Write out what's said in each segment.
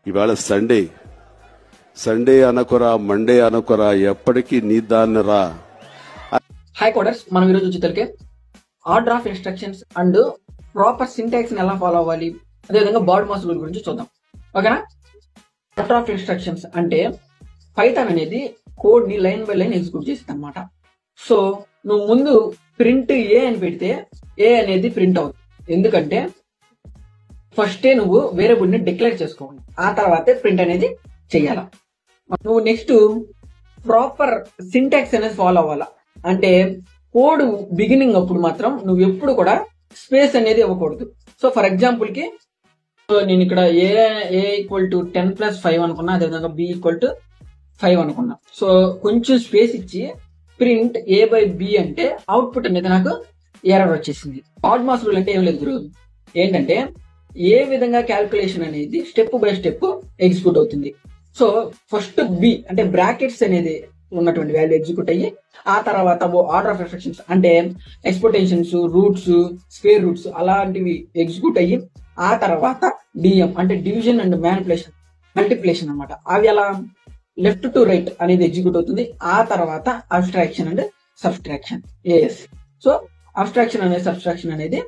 ఇవాళ Sunday అనకురా, Monday అనకురా, ఎప్పటికీ నీ దాన్ని రా. హాయ్ కోడర్స్, మనం ఈరోజు వచ్చేసరికి order of instructions and proper syntax ఎలా ఫాలో అవ్వాలి, అదేవిధంగా బాడ్ మాస్ రూల్ గురించి చూద్దాం. ఓకేనా? ఆర్డర్ ఆఫ్ ఇన్స్ట్రక్షన్స్ అంటే పైథాన్ అనేది కోడ్ ని లైన్ బై లైన్ ఎగ్జిక్యూట్ చేస్తుంది అనమాట. సో నువ్వు ముందు ప్రింట్ ఏ అని పెడితే ఏ అనేది ప్రింట్ అవుతుంది. ఎందుకంటే ఫస్టే నువ్వు వేరియబుల్ ని డిక్లేర్ చేసుకోవాలి, ఆ తర్వాతే ప్రింట్ అనేది చెయ్యాలా. నువ్వు నెక్స్ట్ ప్రాపర్ సింటాక్స్ అనేది ఫాలో అవ్వాలా. అంటే కోడ్ బిగినింగ్ అప్పుడు మాత్రం నువ్వు ఎప్పుడు కూడా స్పేస్ అనేది ఇవ్వకూడదు. సో ఫర్ ఎగ్జాంపుల్ కి నేను ఇక్కడ ఏ ఈక్వల్ టు 10+5 అనుకున్నా, అదేవిధంగా బి ఈక్వల్ టు 5 అనుకున్నా. సో కొంచెం స్పేస్ ఇచ్చి ప్రింట్ ఏ బై బి అంటే అవుట్పుట్ అనేది నాకు ఎర్రర్ వచ్చేసింది. బాడ్ మాస్ రూల్ అంటే ఏం లేదు గురు, ఏంటంటే ఏ విధంగా క్యాల్కులేషన్ అనేది స్టెప్ బై స్టెప్ ఎగ్జిక్యూట్ అవుతుంది. సో ఫస్ట్ బి అంటే బ్రాకెట్స్ అనేది ఉన్నటువంటి వాల్యూ ఎగ్జిక్యూట్ అయ్యి, ఆ తర్వాత ఆర్డర్ ఆఫ్ ఇన్స్ట్రక్షన్స్ అంటే ఎక్స్పోటెన్షన్స్, రూట్స్, స్క్వేర్ రూట్స్ అలాంటివి ఎగ్జిక్యూట్ అయ్యి, ఆ తర్వాత డిఎం అంటే డివిజన్ అండ్ మల్టిప్లికేషన్ అనమాట. అవి అలా లెఫ్ట్ టు రైట్ అనేది ఎగ్జిక్యూట్ అవుతుంది. ఆ తర్వాత abstraction and subtraction AS. So abstraction అనేది సబ్స్ట్రాక్షన్ అనేది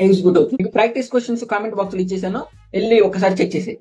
ఎగ్జిక్యూట్ అవుతుంది. ప్రాక్టీస్ క్వశ్చన్స్ కామెంట్ బాక్స్ లో ఇచ్చేసాను, వెళ్ళి ఒకసారి చెక్ చేసేయి.